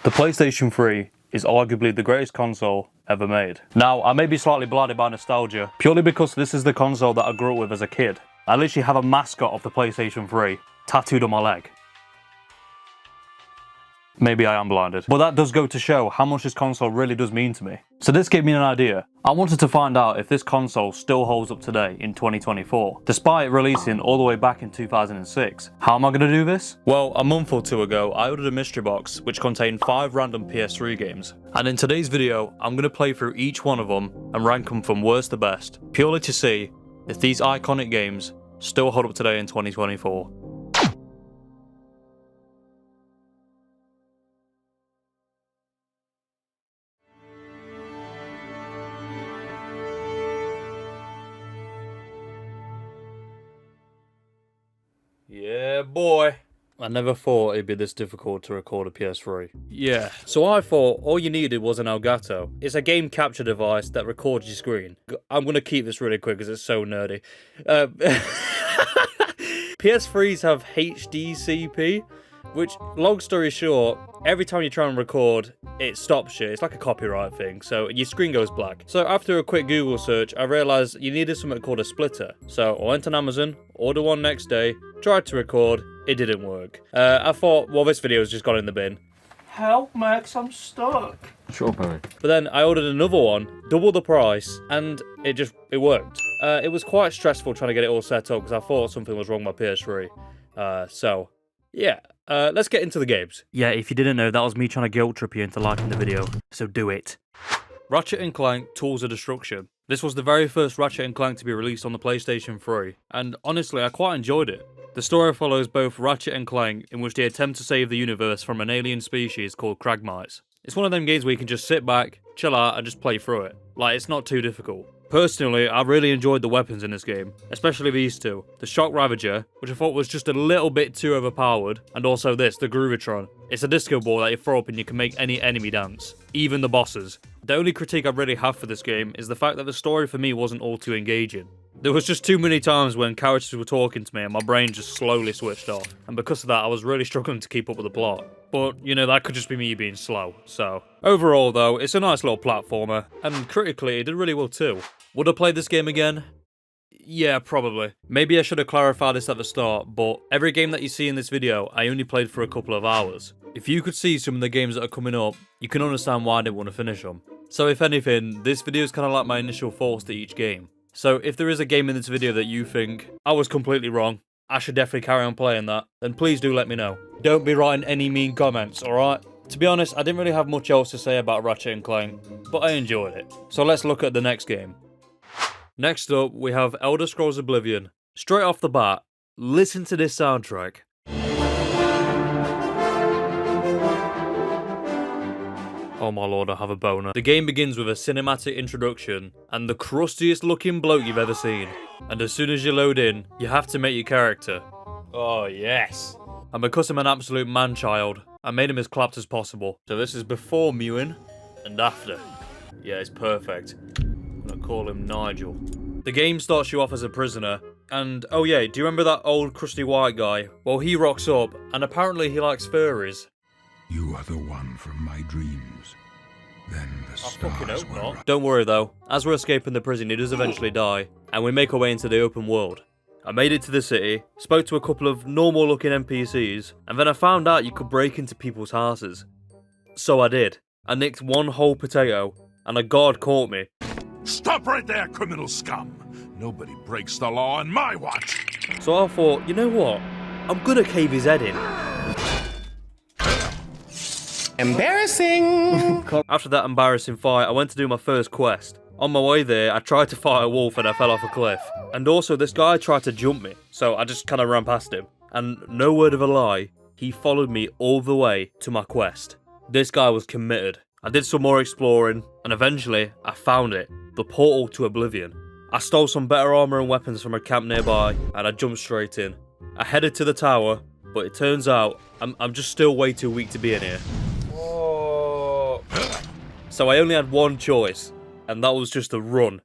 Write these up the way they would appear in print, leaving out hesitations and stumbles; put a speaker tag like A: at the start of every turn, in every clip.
A: The PlayStation 3 is arguably the greatest console ever made. Now, I may be slightly blinded by nostalgia, purely because this is the console that I grew up with as a kid. I literally have a mascot of the PlayStation 3 tattooed on my leg. Maybe I am blinded. But that does go to show how much this console really does mean to me. So this gave me an idea. I wanted to find out if this console still holds up today in 2024, despite releasing all the way back in 2006. How am I going to do this? Well, a month or two ago, I ordered a mystery box which contained 5 random PS3 games. And in today's video, I'm going to play through each one of them and rank them from worst to best, purely to see if these iconic games still hold up today in 2024. Yeah, boy. I never thought it'd be this difficult to record a PS3. Yeah, so I thought all you needed was an Elgato. It's a game capture device that records your screen. I'm gonna keep this really quick because it's so nerdy. PS3s have HDCP, which, long story short, every time you try and record, it stops you. It's like a copyright thing, so your screen goes black. So after a quick Google search, I realised you needed something called a splitter. So I went on Amazon, ordered one next day, tried to record, it didn't work. I thought, well, this video's just gone in the bin. Help, Max, I'm stuck.
B: Sure, Barry.
A: But then I ordered another one, double the price, and it worked. It was quite stressful trying to get it all set up because I thought something was wrong with my PS3. So, yeah. Let's get into the games. Yeah, if you didn't know, that was me trying to guilt trip you into liking the video, so do it. Ratchet & Clank Tools of Destruction. This was the very first Ratchet & Clank to be released on the PlayStation 3, and honestly, I quite enjoyed it. The story follows both Ratchet and Clank, in which they attempt to save the universe from an alien species called Kragmites. It's one of them games where you can just sit back, chill out, and just play through it. Like, it's not too difficult. Personally, I really enjoyed the weapons in this game, especially these two. The Shock Ravager, which I thought was just a little bit too overpowered, and also this, the Groovitron. It's a disco ball that you throw up and you can make any enemy dance, even the bosses. The only critique I really have for this game is the fact that the story for me wasn't all too engaging. There was just too many times when characters were talking to me and my brain just slowly switched off, and because of that I was really struggling to keep up with the plot. But, you know, that could just be me being slow, so. Overall though, it's a nice little platformer, and critically it did really well too. Would I play this game again? Yeah, probably. Maybe I should have clarified this at the start, but every game that you see in this video, I only played for a couple of hours. If you could see some of the games that are coming up, you can understand why I didn't want to finish them. So if anything, this video is kind of like my initial thoughts to each game. So if there is a game in this video that you think, I was completely wrong, I should definitely carry on playing that, then please do let me know. Don't be writing any mean comments, alright? To be honest, I didn't really have much else to say about Ratchet & Clank, but I enjoyed it. So let's look at the next game. Next up, we have Elder Scrolls Oblivion. Straight off the bat, listen to this soundtrack. Oh my lord, I have a boner. The game begins with a cinematic introduction, and the crustiest looking bloke you've ever seen. And as soon as you load in, you have to make your character. Oh yes. And because I'm an absolute man-child, I made him as clapped as possible. So this is before mewing, and after. Yeah, it's perfect. I'm gonna call him Nigel. The game starts you off as a prisoner, and oh yeah, do you remember that old crusty white guy? Well, he rocks up, and apparently he likes furries.
C: You are the one from my dreams. Then the stars were
A: not. Don't worry though, as we're escaping the prison he does eventually die, and we make our way into the open world. I made it to the city, spoke to a couple of normal looking NPCs, and then I found out you could break into people's houses. So I did. I nicked one whole potato, and a guard caught me.
C: Stop right there, criminal scum! Nobody breaks the law on my watch!
A: So I thought, you know what? I'm gonna cave his head in.
D: Embarrassing!
A: After that embarrassing fight, I went to do my first quest. On my way there, I tried to fight a wolf and I fell off a cliff. And also, this guy tried to jump me, so I just kind of ran past him. And no word of a lie, he followed me all the way to my quest. This guy was committed. I did some more exploring, and eventually, I found it. The portal to Oblivion. I stole some better armor and weapons from a camp nearby, and I jumped straight in. I headed to the tower, but it turns out, I'm just still way too weak to be in here. So I only had one choice, and that was just to run.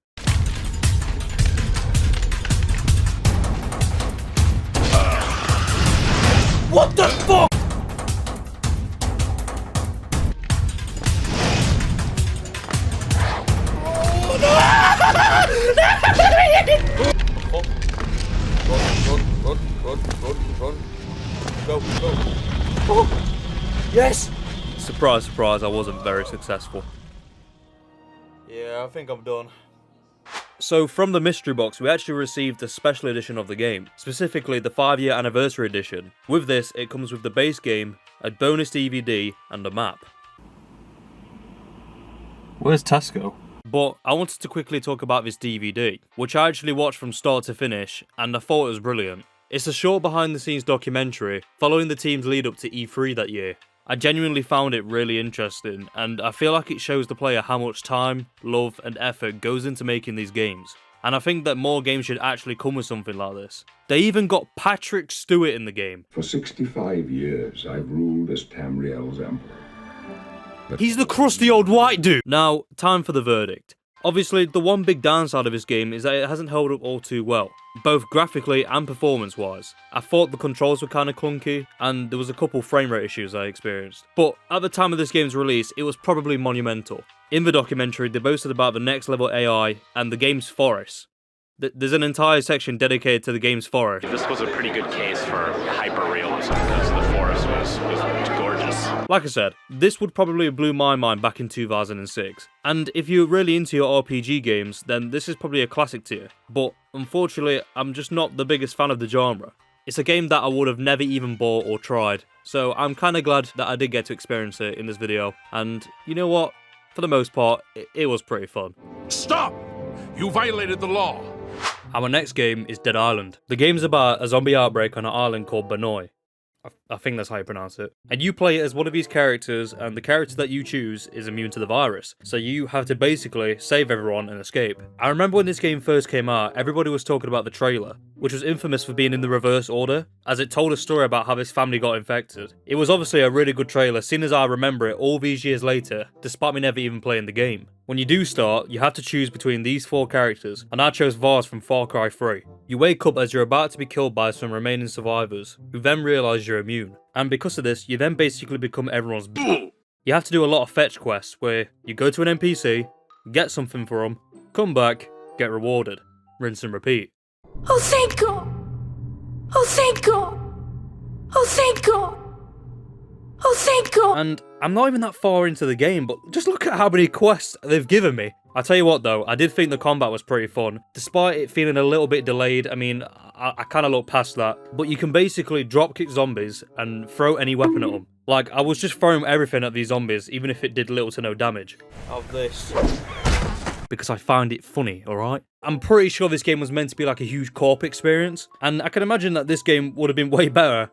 A: What the fuck? Run, run, run. Go, go. Oh! Yes! Surprise, surprise, I wasn't very successful. Yeah, I think I'm done. So from the mystery box, we actually received a special edition of the game, specifically the 5-year anniversary edition. With this, it comes with the base game, a bonus DVD, and a map. Where's Tesco? But I wanted to quickly talk about this DVD, which I actually watched from start to finish, and I thought it was brilliant. It's a short behind the scenes documentary, following the team's lead up to E3 that year. I genuinely found it really interesting, and I feel like it shows the player how much time, love, and effort goes into making these games. And I think that more games should actually come with something like this. They even got Patrick Stewart in the game.
B: For 65 years, I've ruled as Tamriel's emperor.
A: He's the crusty old white dude! Now, time for the verdict. Obviously, the one big downside of this game is that it hasn't held up all too well, both graphically and performance-wise. I thought the controls were kinda clunky, and there was a couple frame rate issues I experienced. But at the time of this game's release, it was probably monumental. In the documentary, they boasted about the next level AI and the game's forests. There's an entire section dedicated to the game's forest.
D: This was a pretty good case for hyper-realism because the forest was gorgeous.
A: Like I said, this would probably have blew my mind back in 2006. And if you're really into your RPG games, then this is probably a classic tier. But unfortunately, I'm just not the biggest fan of the genre. It's a game that I would have never even bought or tried. So I'm kinda glad that I did get to experience it in this video. And you know what? For the most part, it was pretty fun.
C: Stop! You violated the law.
A: Our next game is Dead Island. The game's about a zombie outbreak on an island called Banoi. I think that's how you pronounce it. And you play as one of these characters, and the character that you choose is immune to the virus. So you have to basically save everyone and escape. I remember when this game first came out, everybody was talking about the trailer, which was infamous for being in the reverse order, as it told a story about how this family got infected. It was obviously a really good trailer, seeing as I remember it all these years later, despite me never even playing the game. When you do start, you have to choose between these 4 characters, and I chose Vars from Far Cry 3. You wake up as you're about to be killed by some remaining survivors, who then realise you're immune. And because of this, you then basically become everyone's You have to do a lot of fetch quests, where you go to an NPC, get something for them, come back, get rewarded. Rinse and repeat.
E: Oh, thank God! Oh, thank God! Oh, thank God! Oh, thank God!
A: And I'm not even that far into the game, but just look at how many quests they've given me. I tell you what though, I did think the combat was pretty fun. Despite it feeling a little bit delayed, I mean, I kind of looked past that. But you can basically dropkick zombies and throw any weapon at them. Like, I was just throwing everything at these zombies, even if it did little to no damage. Of this. Because I found it funny, alright? I'm pretty sure this game was meant to be like a huge co-op experience, and I can imagine that this game would have been way better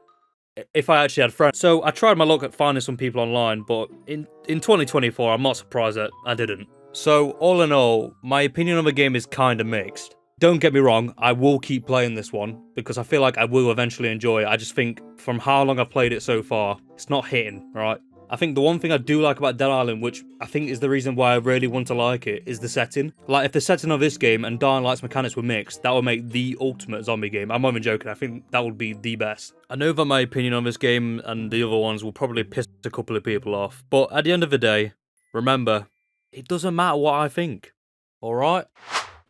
A: if I actually had friends. So I tried my luck at finding some people online, but in 2024, I'm not surprised that I didn't. So all in all, my opinion on the game is kinda mixed. Don't get me wrong, I will keep playing this one, because I feel like I will eventually enjoy it. I just think, from how long I've played it so far, it's not hitting, right? I think the one thing I do like about Dead Island, which I think is the reason why I really want to like it, is the setting. Like, if the setting of this game and Dying Light's mechanics were mixed, that would make the ultimate zombie game. I'm not even joking, I think that would be the best. I know that my opinion on this game and the other ones will probably piss a couple of people off, but at the end of the day, remember, it doesn't matter what I think. Alright?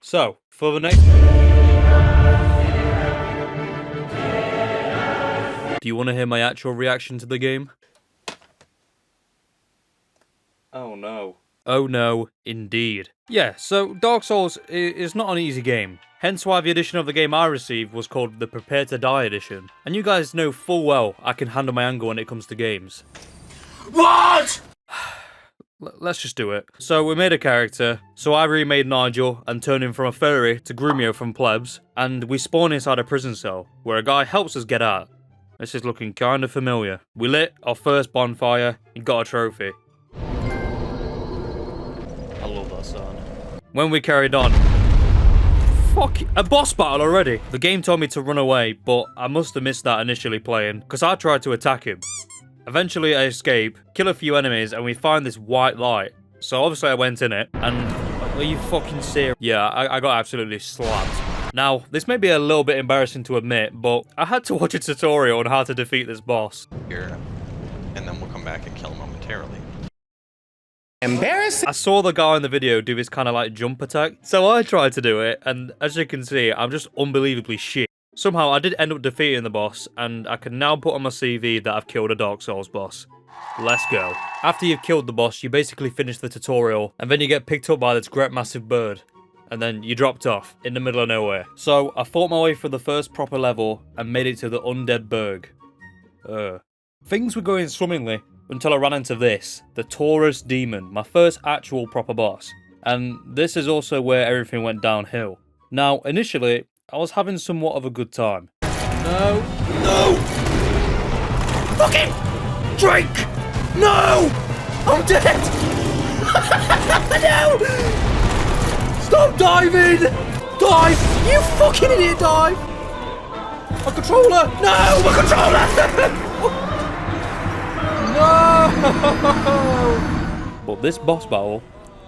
A: So, for the next... Do you want to hear my actual reaction to the game? Oh no. Oh no, indeed. Yeah, so Dark Souls is not an easy game. Hence why the edition of the game I received was called the Prepare to Die edition. And you guys know full well I can handle my anger when it comes to games. What?! Let's just do it. So we made a character, so I remade Nigel and turned him from a furry to Grumio from Plebs, and we spawn inside a prison cell, where a guy helps us get out. This is looking kinda familiar. We lit our first bonfire and got a trophy. I love that sound. When we carried on... Fuck, a boss battle already! The game told me to run away, but I must have missed that initially playing, because I tried to attack him. Eventually I escape, kill a few enemies, and we find this white light. So obviously I went in it, and... Are you fucking serious? Yeah, I got absolutely slapped. Now, this may be a little bit embarrassing to admit, but I had to watch a tutorial on how to defeat this boss.
F: Here, and then we'll come back and kill him momentarily.
A: Embarrassing! I saw the guy in the video do this kind of like jump attack, so I tried to do it, and as you can see, I'm just unbelievably shit. Somehow I did end up defeating the boss, and I can now put on my CV that I've killed a Dark Souls boss. Let's go. After you've killed the boss, you basically finish the tutorial, and then you get picked up by this great massive bird. And then you dropped off in the middle of nowhere. So I fought my way through the first proper level and made it to the Undead Berg. Things were going swimmingly until I ran into this, the Taurus Demon, my first actual proper boss. And this is also where everything went downhill. Now, initially, I was having somewhat of a good time. No! No! Fucking drink! No! I'm dead! No! Stop diving! Dive! You fucking idiot, dive! My controller! No! My controller! No! But this boss battle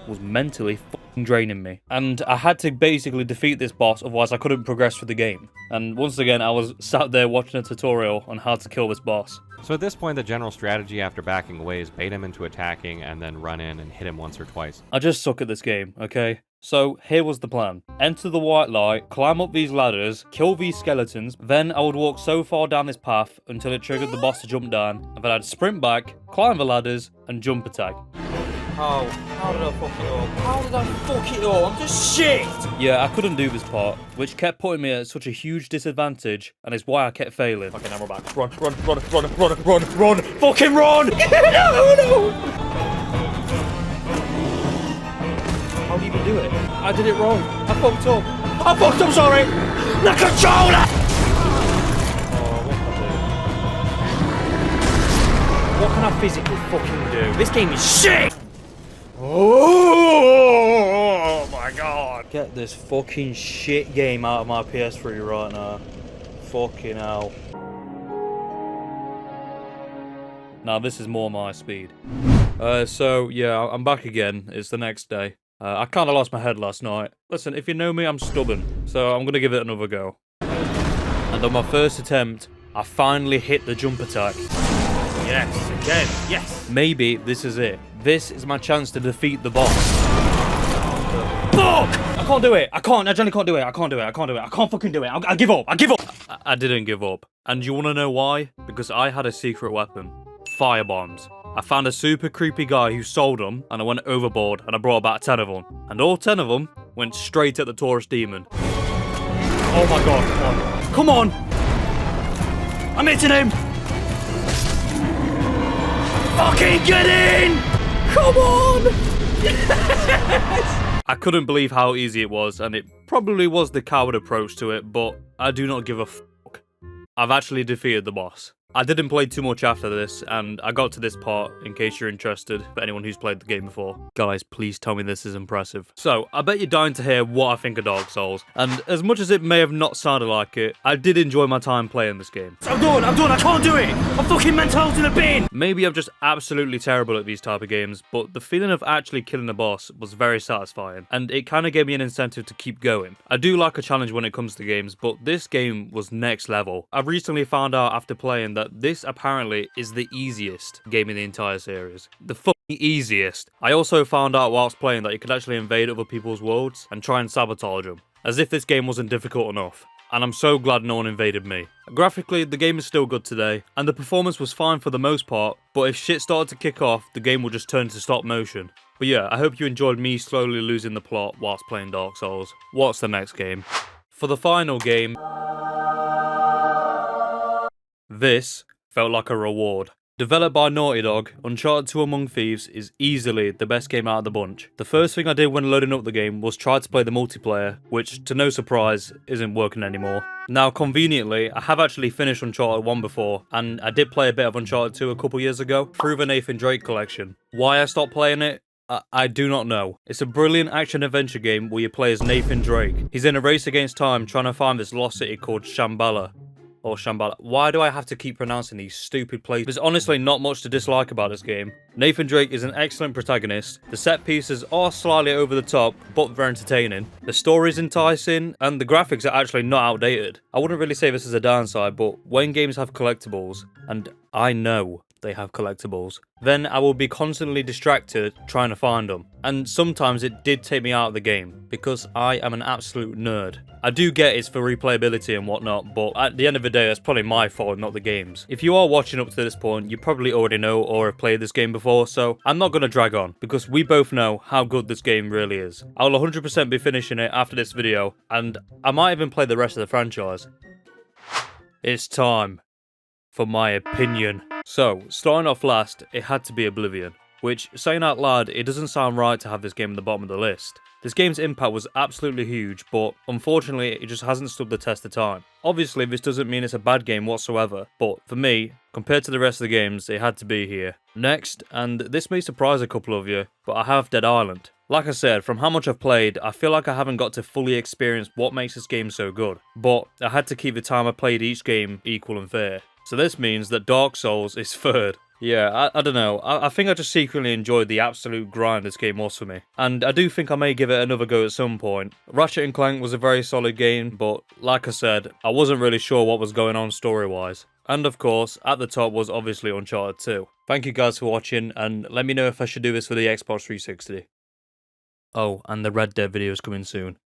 A: was mentally fucking draining me. And I had to basically defeat this boss, otherwise I couldn't progress through the game. And once again, I was sat there watching a tutorial on how to kill this boss.
G: So at this point, the general strategy after backing away is bait him into attacking and then run in and hit him once or twice.
A: I just suck at this game, okay? So here was the plan. Enter the white light, climb up these ladders, kill these skeletons, then I would walk so far down this path until it triggered the boss to jump down, and then I'd sprint back, climb the ladders, and jump attack. How did I fuck it up? How did I fuck it up? I'm just shit! Yeah, I couldn't do this part, which kept putting me at such a huge disadvantage, and it's why I kept failing. Fucking hammer back. Run, run, run, run, run, run, run! Fucking run! No, no! How do you even do it? I did it wrong. I fucked up. I fucked up, sorry! The controller! Oh, what can I physically fucking do? This game is shit! Oh my god. Get this fucking shit game out of my PS3 right now. Fucking hell. Now this is more my speed. So yeah, I'm back again. It's the next day. I kind of lost my head last night. Listen, if you know me, I'm stubborn. So I'm going to give it another go. And on my first attempt, I finally hit the jump attack. Yes, again, yes. Maybe this is it. This is my chance to defeat the boss. Fuck! I can't do it. I genuinely can't do it. I can't do it. I can't fucking do it. I give up. I give up. I didn't give up. And you want to know why? Because I had a secret weapon. Firebombs. I found a super creepy guy who sold them, and I went overboard, and I brought about 10 of them. And all 10 of them went straight at the Taurus Demon. Oh my god, come on! Come on! I'm hitting him! Fucking get in! Come on! Yes! I couldn't believe how easy it was, and it probably was the coward approach to it, but I do not give a fuck. I've actually defeated the boss. I didn't play too much after this, and I got to this part in case you're interested, for anyone who's played the game before. Guys, please tell me this is impressive. So, I bet you're dying to hear what I think of Dark Souls, and as much as it may have not sounded like it, I did enjoy my time playing this game. I'm done, I can't do it! I'm fucking mental in the bin! Maybe I'm just absolutely terrible at these type of games, but the feeling of actually killing a boss was very satisfying, and it kind of gave me an incentive to keep going. I do like a challenge when it comes to games, but this game was next level. I've recently found out after playing that this apparently is the easiest game in the entire series. The fucking easiest. I also found out whilst playing that you could actually invade other people's worlds and try and sabotage them, as if this game wasn't difficult enough. And I'm so glad no one invaded me. Graphically, the game is still good today, and the performance was fine for the most part, but if shit started to kick off, the game will just turn to stop motion. But yeah, I hope you enjoyed me slowly losing the plot whilst playing Dark Souls. What's the next game? For the final game, this felt like a reward. Developed by Naughty Dog, Uncharted 2 Among Thieves is easily the best game out of the bunch. The first thing I did when loading up the game was try to play the multiplayer, which, to no surprise, isn't working anymore. Now, conveniently, I have actually finished Uncharted 1 before, and I did play a bit of Uncharted 2 a couple years ago, through the Nathan Drake collection. Why I stopped playing it? I do not know. It's a brilliant action-adventure game where you play as Nathan Drake. He's in a race against time trying to find this lost city called Shambhala. Or Shambhala. Why do I have to keep pronouncing these stupid places? There's honestly not much to dislike about this game. Nathan Drake is an excellent protagonist. The set pieces are slightly over the top, but very entertaining. The story's enticing, and the graphics are actually not outdated. I wouldn't really say this is a downside, but when games have collectibles, and I know they have collectibles, then I will be constantly distracted trying to find them. And sometimes it did take me out of the game, because I am an absolute nerd. I do get it's for replayability and whatnot, but at the end of the day, that's probably my fault, not the game's. If you are watching up to this point, you probably already know or have played this game before, so I'm not going to drag on, because we both know how good this game really is. I'll 100% be finishing it after this video, and I might even play the rest of the franchise. It's time for my opinion. So, starting off last, it had to be Oblivion. Which, saying out loud, it doesn't sound right to have this game at the bottom of the list. This game's impact was absolutely huge, but unfortunately it just hasn't stood the test of time. Obviously this doesn't mean it's a bad game whatsoever, but for me, compared to the rest of the games, it had to be here. Next, and this may surprise a couple of you, but I have Dead Island. Like I said, from how much I've played, I feel like I haven't got to fully experience what makes this game so good, but I had to keep the time I played each game equal and fair. So this means that Dark Souls is third. Yeah, I don't know. I think I just secretly enjoyed the absolute grind this game was for me. And I do think I may give it another go at some point. Ratchet & Clank was a very solid game, but like I said, I wasn't really sure what was going on story-wise. And of course, at the top was obviously Uncharted 2. Thank you guys for watching, and let me know if I should do this for the Xbox 360. Oh, and the Red Dead video is coming soon.